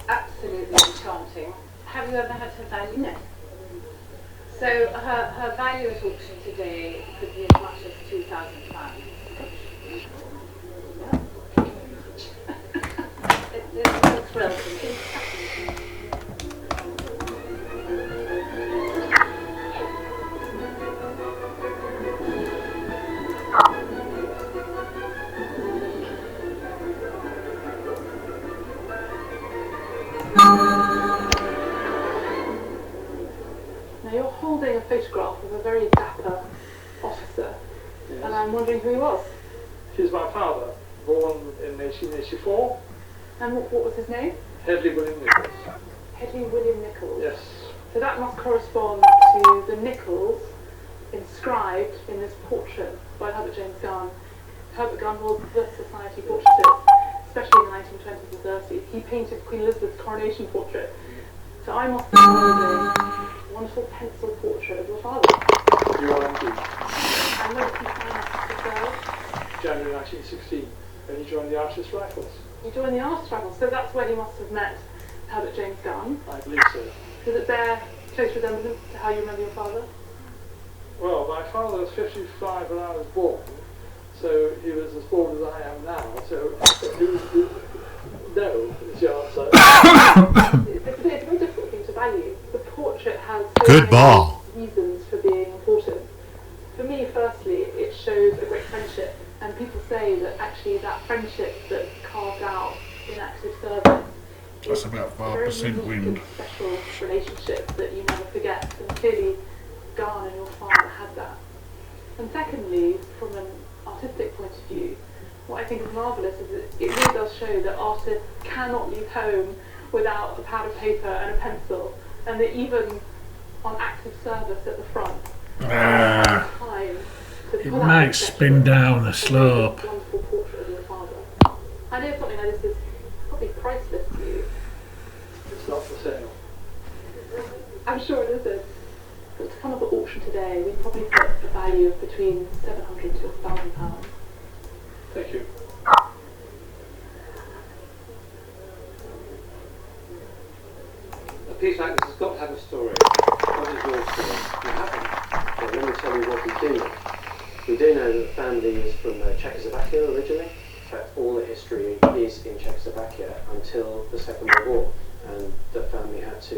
Absolutely enchanting. Have you ever had her value? No. So her value at auction today could be as much as £2,000. It's a thrill to me. Now you're holding a photograph of a very dapper officer, yes. And I'm wondering who he was. He's my father, born in 1884. And what was his name? Hedley William Nichols. Hedley William Nichols? Yes. So that must correspond to the Nichols inscribed in this portrait by Herbert James Gunn. Herbert Gunn was the society portraitist, especially in the 1920s and 30s. He painted Queen Elizabeth's coronation portrait. So I must be holding a wonderful pencil portrait of your father. You are indeed. And when did he sign up to serve? January 1916, when he joined the Artists' Rifles. He joined the Artists' Rifles, so that's where he must have met Herbert James Gunn. I believe so. Does it bear close resemblance to how you remember your father? Well, my father was 55 when I was born, so he was as bald as I am now, so no is the answer. It's a very difficult thing to value. The portrait has so Good ball. reasons for being important. For me, firstly, it shows a great friendship, and people say that actually that friendship that's carved out in active service That's about 5% wind. Special relationship that you never forget, and clearly Gunn and your father had that. And secondly, from an artistic point of view, what I think is marvellous is that it really does show that artists cannot leave home without a pad of paper and a pencil, and that even on active service at the front, time to It pull out might a spin down the slope. wonderful portrait of your father. I know something like this is probably priceless to you. It's not for sale. I'm sure it isn't. But to come up at auction today, we'd probably put a value of between £700 to £1,000. Thank you. A piece like this has got to have a story. What is your story? You haven't. Well, let me tell you what we do know. We do know that the family is from Czechoslovakia originally. In fact, all the history is in Czechoslovakia until the Second World War. And the family had to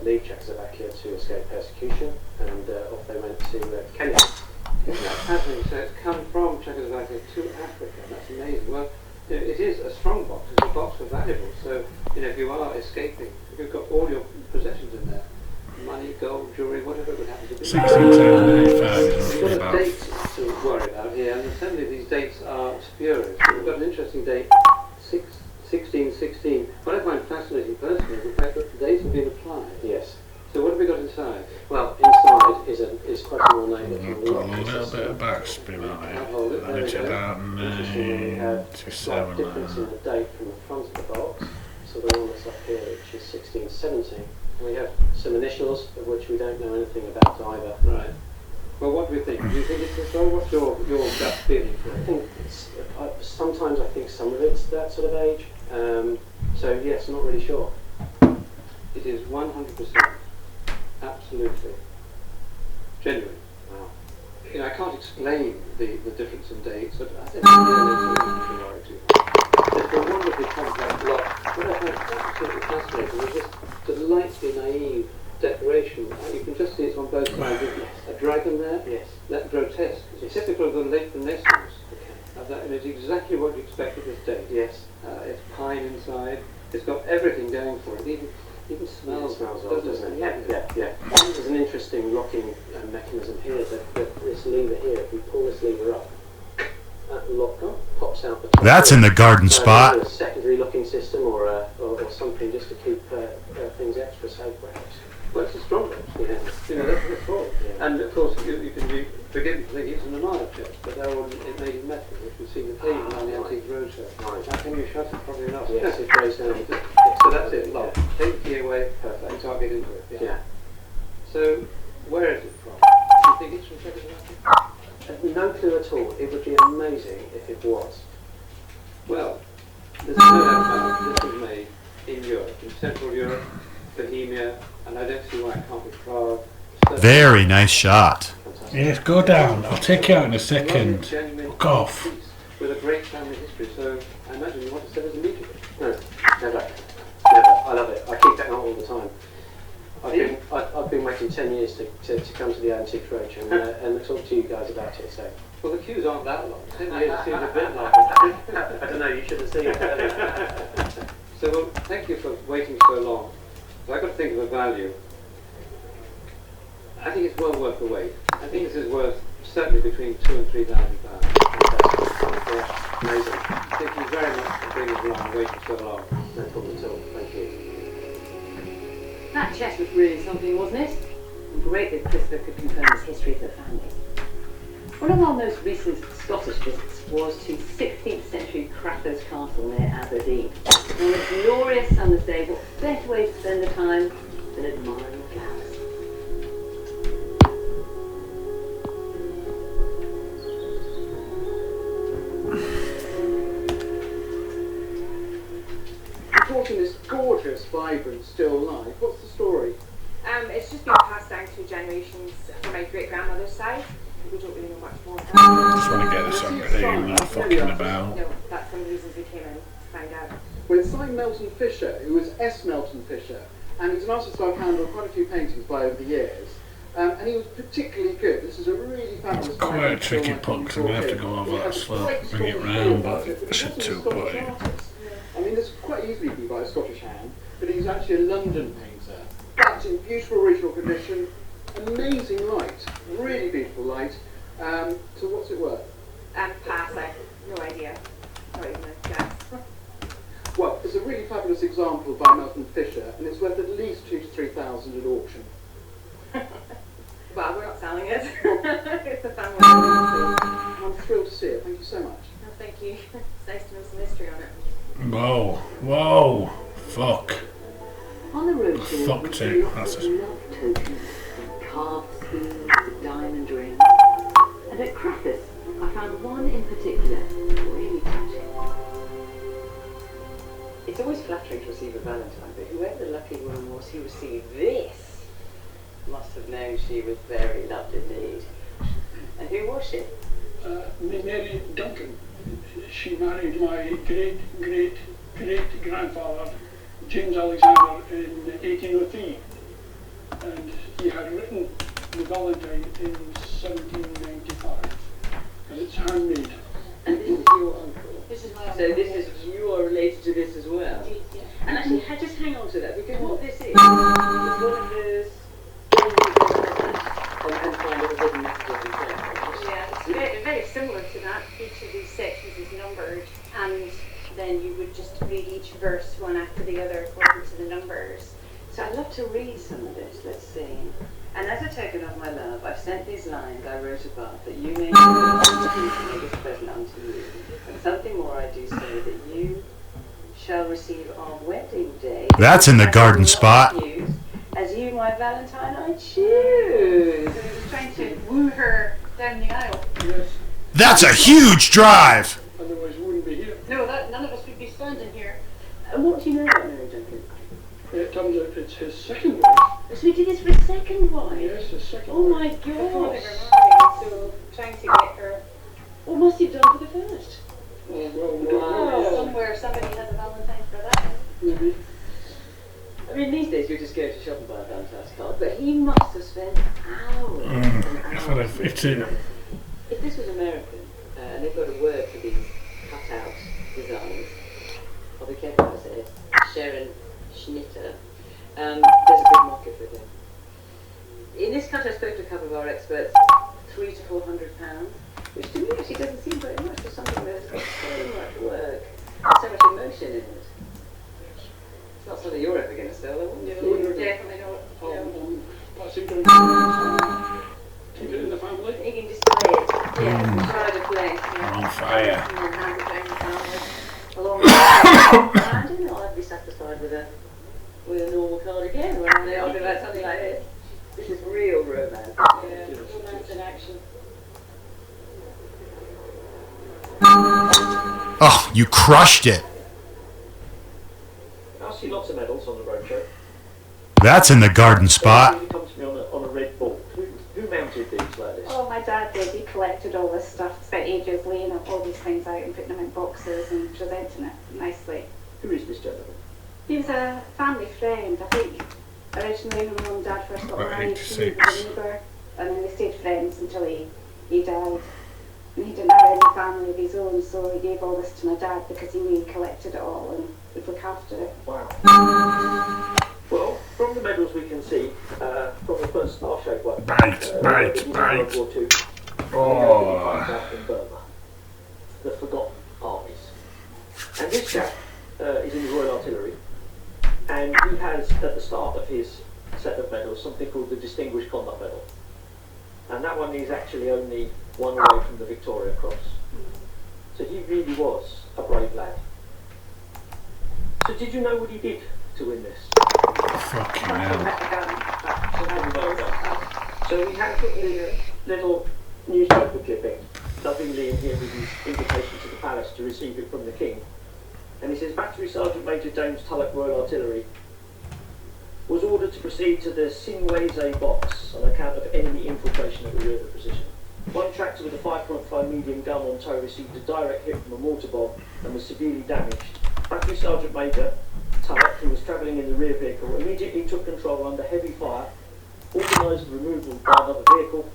leave Czechoslovakia to escape persecution, and off they went to Kenya. Fascinating. So it's come from Czechoslovakia to Africa. That's amazing. Well, you know, it is a strong box. It's a box of valuables. So, you know, if you are escaping, if you've got all your possessions in there, money, gold, jewellery, whatever it would happen to be. 1685 We've got about. a date to worry about here, and certainly these dates are spurious. We've got an interesting date, 1616. What I find fascinating personally is the fact that the dates have been applied. Yes. So what have we got inside? Well, inside is quite an ornate looking I've got a locking little system. bit of backspin on it. I'll hold it. And it's about Interestingly, we have a slight 97. difference in the date from the front of the box. So the one that's up here, which is 1617. We have some initials of which we don't know anything about either. Right. Well, what do we think? Do you think it's this one? What's your gut feeling for I it? think it's, sometimes I think some of it's that sort of age. So yes, I'm not really sure. It is 100%. Absolutely. Genuine. Wow. You know, I can't explain the difference in dates, but I think to worry too much. It's a wonderfully complex lot. What I find absolutely fascinating is this delightfully naive decoration. You can just see it's on both sides. A dragon there. Yes. That grotesque. It's typical of the late Renaissance. And it's exactly what you expect at this date. Yes. It's pine inside. It's got everything going for it. Even smells. It smells well, doesn't it? Yeah. There's an interesting locking mechanism here. That this lever here, if we pull this lever up, that lock pops out the top. That's in the garden spot. A secondary locking system or something just to keep things extra safe, perhaps. Well, it's a strong box. Yeah. You know, that's the thought. Yeah. And of course, you can forgive me for thinking it's an Armada chest, but they're all made in metal, which we've seen occasionally on the Antiques Roadshow. Right. How can you shut it? Probably not. Yes, it goes down. So that's it, lock. Take the key away, Perfect. and can't get into it. Yeah. So, where is it from? Do you think it's from Czechoslovakia? No clue at all. It would be amazing if it was. Well, there's no doubt about it. This was made in in Central Europe, Bohemia, and I don't see why it can't be Prague. Very nice shot. Fantastic. Yes, go down. I'll take you out in a Lovely, second. genuine Fuck off. piece with a great family history, so I imagine you want to sell it immediately. No, never. Never. I love it. I keep that out all the time. I've been waiting 10 years to come to the Antique Roadshow and talk to you guys about it, so. Well, the queues aren't that long. 10 years seems a bit like it. I don't know, you should have seen it. So, well, thank you for waiting so long. So I've got to think of a value. I think it's well worth the wait. I think this is worth certainly between £2,000 and £3,000. Yeah, amazing. Thank you very much for bringing us along and waiting so long. No problem at all. Thank you. That chest was really something, wasn't it? And great that Christopher could confirm this history of the family. One of our most recent Scottish visits was to 16th century Crathers Castle near Aberdeen. On a glorious summer's day, what better way to spend the time than admiring the flowers? Reporting this gorgeous, vibrant, still life. What's the story? It's just been passed down to generations from my great grandmother's side. We don't really know much more about it. Just want to get this under I'm not fucking about. No, that's one of the reasons we came in to find out. Well, it's signed Melton Fisher, who was S. Melton Fisher, and he's an artist I've handled quite a few paintings by over the years. And he was particularly good. This is a really fabulous. Quite a tricky puck, so I'm going to have to go over that slope, bring it round, but I should too put it. I mean, this quite easily be by a Scottish hand, but he's actually a London painter. But in beautiful original condition, amazing light, really beautiful light. So what's it worth? Pass, I have no idea. Not even a guess. Well, it's a really fabulous example by Melton Fisher, and it's worth at least 2,000 to 3,000 at auction. Well, we're not selling it. It's a family. I'm thrilled to see it. Thank you so much. No, thank you. It's nice to know some history on it. Whoa, whoa, fuck. On the roadshow, Fucked we it. lots That's of it. love tokens, from carved spoons to diamond rings. And at Crathers, I found one in particular really touching. It's always flattering to receive a Valentine, but whoever the lucky woman was who received this must have known she was very loved indeed. And who was she? Mary Duncan. She married my great-great-great-grandfather, James Alexander, in 1803. And he had written the Valentine in 1795. And it's handmade. And this is your uncle. This is my So this is, you are related to this as well. Yeah. And actually, just hang on to that, because what this is one of those and find little hidden messages and things. Yeah, it's very similar to that. Each of these sections is numbered, and then you would just read each verse one after the other according to the numbers. So I'd love to read some of this, let's see. And as a token of my love, I've sent these lines I wrote above, that you may know that I this present unto you. And something more I do say, that you shall receive on wedding day. That's in the garden spot. As you, my Valentine, I choose. So he was trying to woo her down the aisle. Yes, That's a huge drive! otherwise we wouldn't be here. No, none of us would be standing here. And what do you know about Mary Duncan? It turns out it's his second wife. So he did this for his second wife? Yes, his second Oh wife. my Before they were gosh. married, so trying to get her What must he have done for the first? Oh, well, we don't know. Wow. somewhere. Somebody has a Valentine for that. Maybe. I mean, these days you just go to shop and buy a Valentine's card, but he must have spent hours and If I'd hours. have fit in. If this was American, and they've got a word for these cut-out designs, I'll be careful what I say, Sharon Schnitter, there's a good market for them. In this cut, I spoke to a couple of our experts, £300 to £400, which to me actually doesn't seem very much for something that's got so much work, so much emotion in it. It's not something you're ever going to sell, I wouldn't No, no, no. Definitely not. I'll pass it down. Keep it in the family. You can display it. Yeah, pride of place. I'm on fire. And then hand it down the family. Along with I don't know, I'd be satisfied with a normal card again when I'm talking about something like this. This is real romance. Yeah, romance in action. Oh, you crushed it. I'll see lots of medals on the roadshow. That's in the garden spot. It comes to me on a red ball. Who mounted these like this? Oh, my dad did. He collected all this stuff. Spent ages laying all these things out and putting them in boxes and presenting it nicely. Who is this gentleman? He was a family friend, I think. Originally, when Mum and Dad first got married, he was a neighbour, and then they stayed friends until he died. And he didn't have any family of his own, so he gave all this to my dad because he knew he collected it all and would look after it. Wow. Well, from the medals we can see, from the first star-shaped one, World War II, in Burma, the Forgotten Armies. And this chap is in the Royal Artillery, and he has, at the start of his set of medals, something called the Distinguished Conduct Medal. And that one is actually only one away from the Victoria Cross. So he really was a brave lad. So did you know what he did to win this? Fucking hell. So he had a little newspaper clipping, lovingly in here with his invitation to the palace to receive it from the king. And he says, Battery Sergeant Major James Tulloch, Royal Artillery, was ordered to proceed to the Sinwayze box on account of enemy infiltration at the rear of the position. One tractor with a 5.5 medium gun on tow received a direct hit from a mortar bomb and was severely damaged. Battery Sergeant Major Tulloch, who was travelling in the rear vehicle, immediately took control under heavy fire, organised the removal by another vehicle.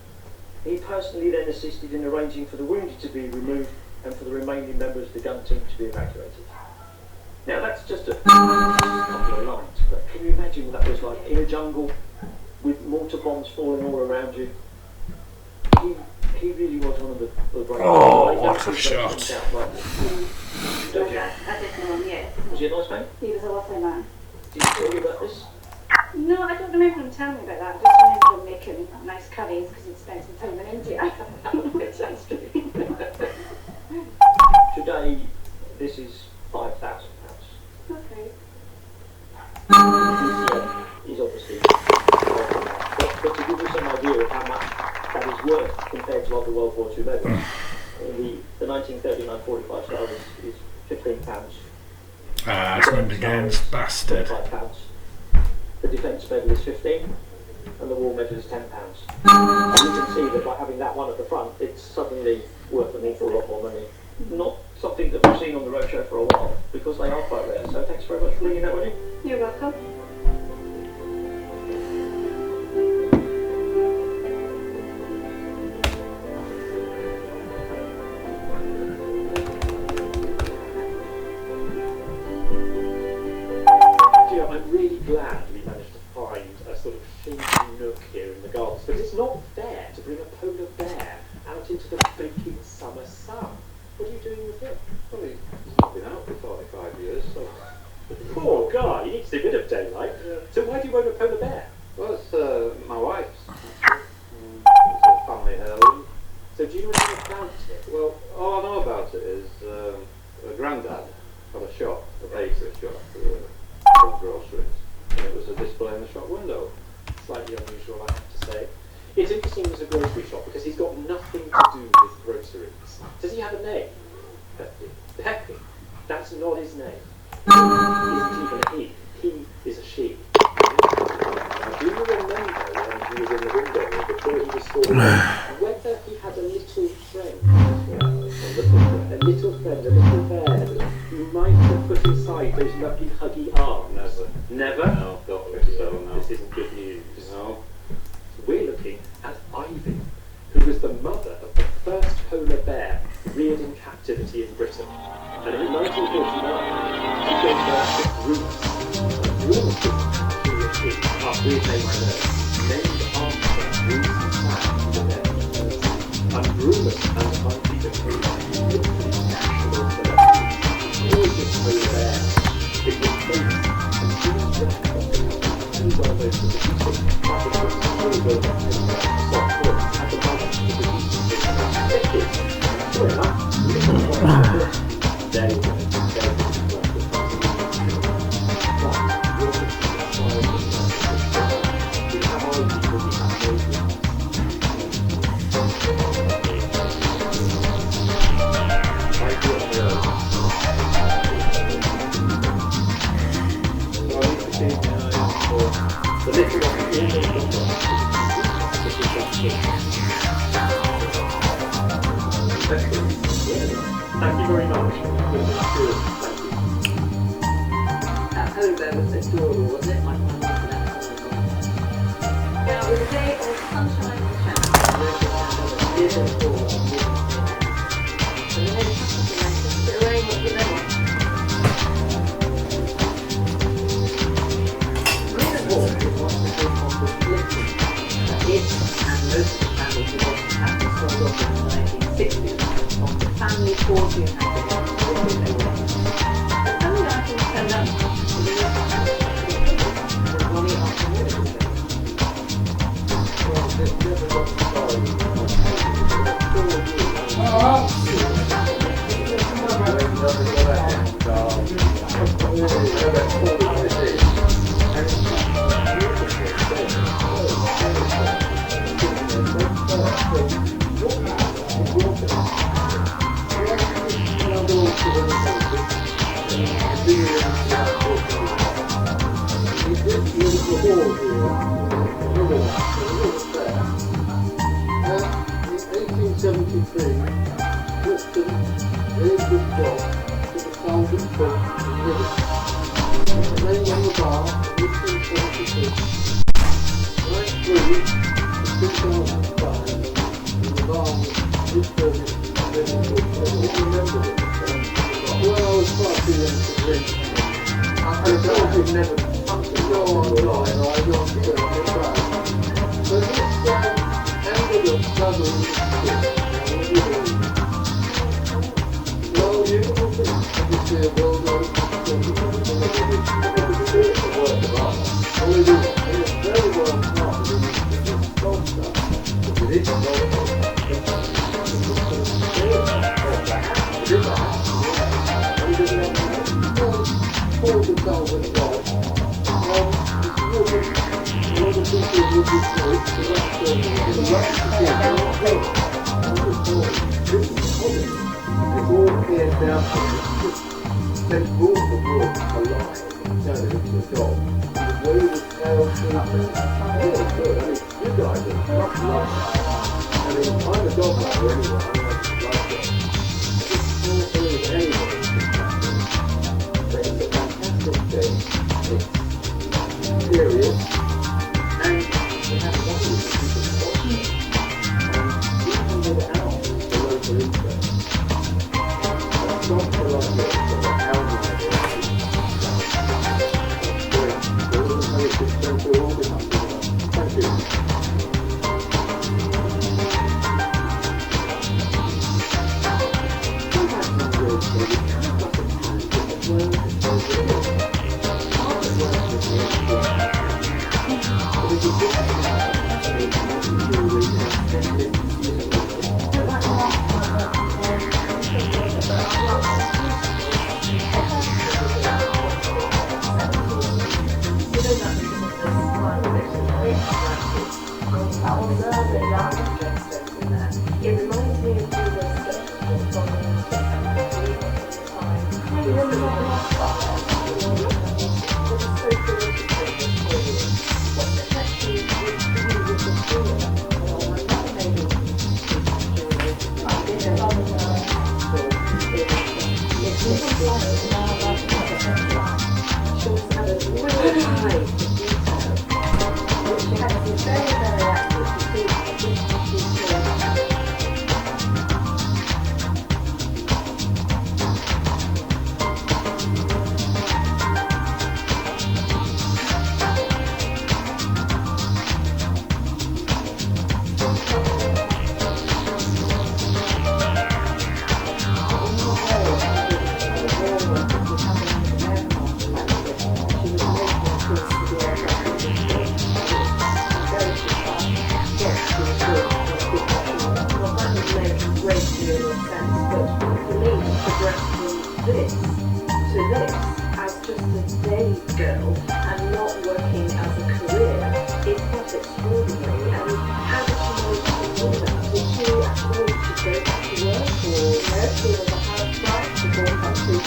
He personally then assisted in arranging for the wounded to be removed and for the remaining members of the gun team to be evacuated. Now that's just a couple of lines, but can you imagine what that was like in a jungle with mortar bombs falling all around you? He really was one of the great. Oh, what a shot! I didn't know him yet. Was he a nice man? He was a lovely man. Did he tell you about this? No, I don't remember him telling me about that. I just remember him making nice curries because he'd spent some time in India. Which sounds true. Today, this is £5,000. Okay. He's obviously, but to give you some idea of how much that is worth compared to other World War II medals, the 1939-45 star is £15. It's went against bastard. £5. The defence medal is £15, and the war medal is £10. And you can see that by having that one at the front, it's suddenly worth an awful lot more money. Not something that we've seen on the roadshow for a while, because they are quite rare. So thanks very much for bringing that one in. You're welcome. I'm really glad we managed to find a sort of shady nook here in the gardens, because it's not fair to bring a polar bear out into the baking summer sun. What are you doing with him? Well, he's not been out for 45 years, so... Poor guy, he needs a bit of daylight. So why do you own a polar bear? Well, it's my wife's. It's a family heirloom. So do you know anything about it? Well, all I know about it is a granddad had a shop, a bakery shop, for groceries. And it was a display in the shop window. Slightly unusual, I have to say. It's interesting as a grocery shop because he's got nothing to do with groceries. Does he have a name? Peppy. Peppy? That's not his name. He isn't even a he. He is a she. Do you remember when he was in the window before he was stolen, whether he had a little friend? A little bear that you might have put inside those lovely huggy arms? Never. Never? No, don't think so, no. This isn't good news. No. We're looking at Ivy, who was the mother of the first polar bear reared in captivity in Britain. And in 1949, she gave birth to Bruce. Bruce was after his name named after Bruce Sam, the bear. And Bruce and Monkey the Bruce literally national celebrity. Gorgeous polar bear. It was famous, and she was black on the cover. And one of those producers, but it was over soft wood at the moment to produce it. Sure enough, there you go. the little one is Thank you very much. That home there was adorable, wasn't it? My mum was that. Now, it was a day of sunshine and showers. And then it rained was the rain. It was the so-called Lisbon. It and most of the families who wanted to have this sold off in the 1960s of the family fortune had been away. But some of the items turned up to the Ronnie after water.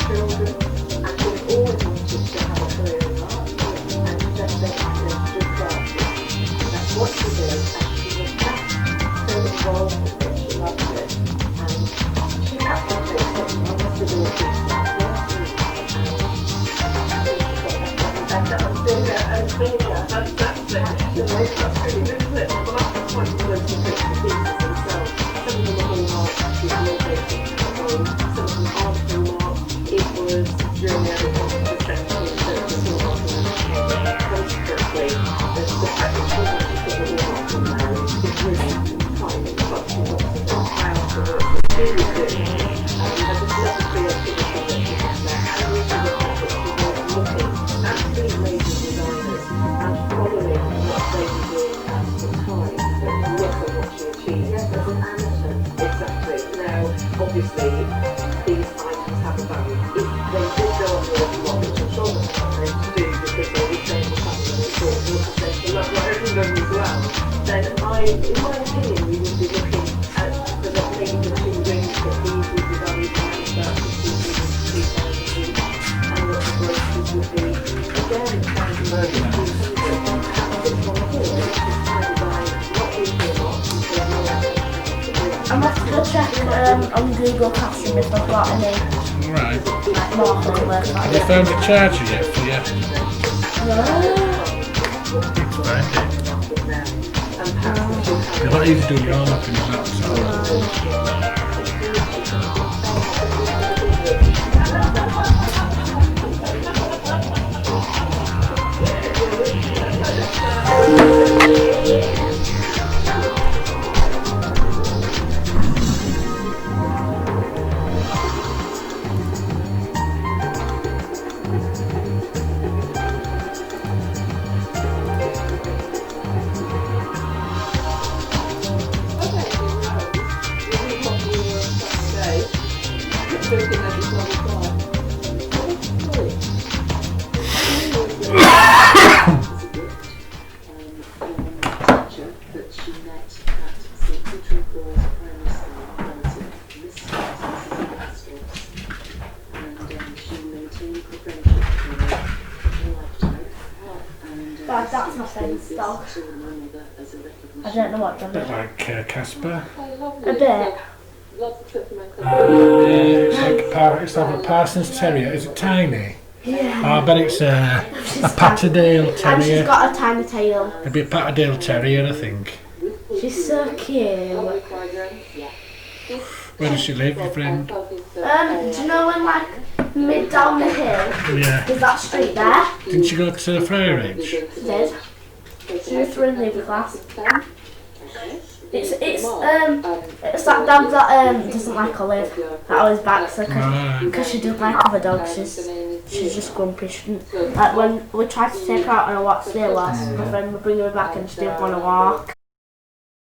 Children, and we've always wanted to have a career in art. Obviously, these items have a value. If they did go on the lot, which I'm sure that they're going to do because they would say the family report will have to look like everything as well, then in my opinion, we would be looking at the maybe the two rings that these would be valued at about 2,000 and what the groceries would be. Again, it sounds like this one here is decided by not being a lot, I'm going to go check on Google Classroom if I've got any Right. like more homework. Have you found a charger yet for you? You're not even doing your homework in your laptop. Dad, that's my friend's dog. I don't know what dog A bit it is. like Casper. A bit. It's like a Parsons Terrier. Is it tiny? Yeah. Oh, I bet it's a Patterdale And she's Terrier. got a tiny tail. It'd be a Patterdale Terrier, I think. She's so cute. Where does she live, your friend? Do you know when like mid down the hill? Yeah. There's that street there? Didn't she go to the Friar Ridge? She did. She was through in the class. It's that dog that doesn't like Olive. That always backs her because she doesn't like other dogs. She's just grumpy. Like when we tried to take her out on a walk today last, my friend would bring her back and she didn't want to walk.